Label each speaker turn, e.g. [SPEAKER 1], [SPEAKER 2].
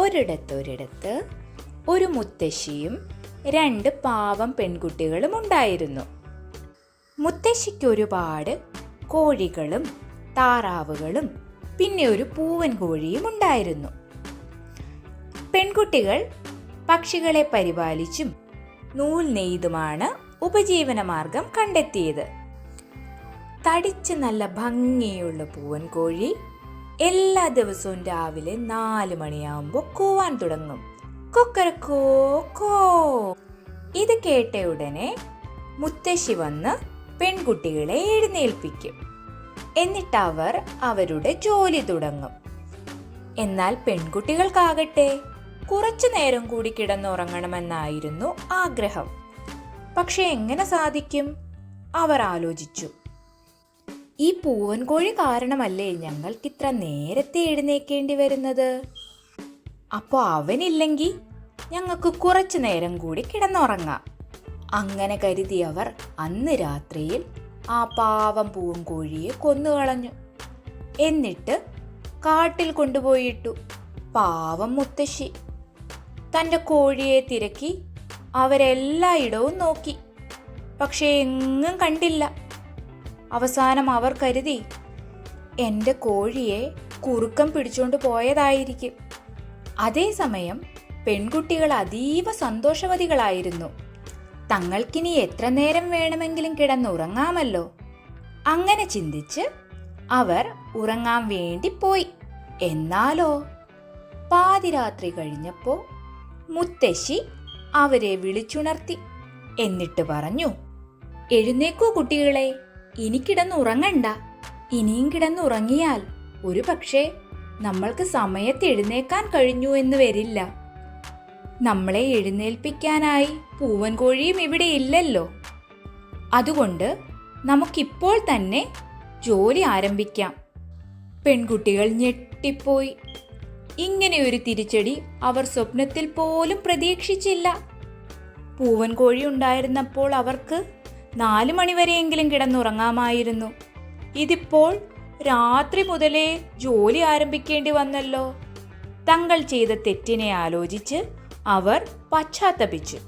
[SPEAKER 1] ഒരിടത്തൊരിടത്ത് ഒരു മുത്തശ്ശിയും 2 പാവം പെൺകുട്ടികളും ഉണ്ടായിരുന്നു. മുത്തശ്ശിക്ക് ഒരുപാട് കോഴികളും താറാവുകളും പിന്നെ ഒരു പൂവൻ കോഴിയും ഉണ്ടായിരുന്നു. പെൺകുട്ടികൾ പക്ഷികളെ പരിപാലിച്ചും നൂൽ നെയ്തുമാണ് ഉപജീവനമാർഗം കണ്ടെത്തിയത്. തടിച്ച് നല്ല ഭംഗിയുള്ള പൂവൻ കോഴി എല്ലാ ദിവസവും രാവിലെ 4 മണിയാവുമ്പോൾ കൂവാൻ തുടങ്ങും. കൊക്കരക്കോ കോ. ഇത് കേട്ട ഉടനെ മുത്തശ്ശി വന്ന് പെൺകുട്ടികളെ എഴുന്നേൽപ്പിക്കും. എന്നിട്ട് അവർ അവരുടെ ജോലി തുടങ്ങും. എന്നാൽ പെൺകുട്ടികൾക്കാകട്ടെ കുറച്ചു നേരം കൂടി കിടന്നുറങ്ങണമെന്നായിരുന്നു ആഗ്രഹം. പക്ഷെ എങ്ങനെ സാധിക്കും? അവർ ആലോചിച്ചു. ഈ പൂവൻ കോഴി കാരണമല്ലേ ഞങ്ങൾക്കിത്ര നേരത്തെ എഴുന്നേൽക്കേണ്ടി വരുന്നത്. അപ്പോൾ അവനില്ലെങ്കിൽ ഞങ്ങൾക്ക് കുറച്ചു നേരം കൂടി കിടന്നുറങ്ങാം. അങ്ങനെ കരുതി അവർ അന്ന് രാത്രിയിൽ ആ പാവം പൂവൻ കോഴിയെ കൊന്നുകളഞ്ഞു. എന്നിട്ട് കാട്ടിൽ കൊണ്ടുപോയിട്ടു. പാവം മുത്തശ്ശി തൻ്റെ കോഴിയെ തിരക്കി അവരെല്ലായിടവും നോക്കി. പക്ഷേ എങ്ങും കണ്ടില്ല. അവസാനം അവർ കരുതി എൻ്റെ കോഴിയെ കുറുക്കൻ പിടിച്ചുകൊണ്ട് പോയതായിരിക്കും. അതേസമയം പെൺകുട്ടികൾ അതീവ സന്തോഷവതികളായിരുന്നു. തങ്ങൾക്കിനി എത്ര നേരം വേണമെങ്കിലും കിടന്നുറങ്ങാമല്ലോ. അങ്ങനെ ചിന്തിച്ച് അവർ ഉറങ്ങാൻ വേണ്ടി പോയി. എന്നാലോ പാതിരാത്രി കഴിഞ്ഞപ്പോൾ മുത്തശ്ശി അവരെ വിളിച്ചുണർത്തി. എന്നിട്ട് പറഞ്ഞു, എഴുന്നേക്കൂ കുട്ടികളെ, ഇനി കിടന്നുറങ്ങണ്ട. ഇനിയും കിടന്നുറങ്ങിയാൽ ഒരു പക്ഷേ നമ്മൾക്ക് സമയത്ത് എഴുന്നേക്കാൻ കഴിഞ്ഞു എന്ന് വരില്ല. നമ്മളെ എഴുന്നേൽപ്പിക്കാനായി പൂവൻ കോഴിയും ഇവിടെ ഇല്ലല്ലോ. അതുകൊണ്ട് നമുക്കിപ്പോൾ തന്നെ ജോലി ആരംഭിക്കാം. പെൺകുട്ടികൾ ഞെട്ടിപ്പോയി. ഇങ്ങനെയൊരു തിരിച്ചടി അവർ സ്വപ്നത്തിൽ പോലും പ്രതീക്ഷിച്ചില്ല. പൂവൻ കോഴി ഉണ്ടായിരുന്നപ്പോൾ അവർക്ക് 4 മണിവരെയെങ്കിലും കിടന്നുറങ്ങാമായിരുന്നു. ഇതിപ്പോൾ രാത്രി മുതലേ ജോലി ആരംഭിക്കേണ്ടി വന്നല്ലോ. തങ്ങൾ ചെയ്ത തെറ്റിനെ ആലോചിച്ച് അവർ പശ്ചാത്തപിച്ചു.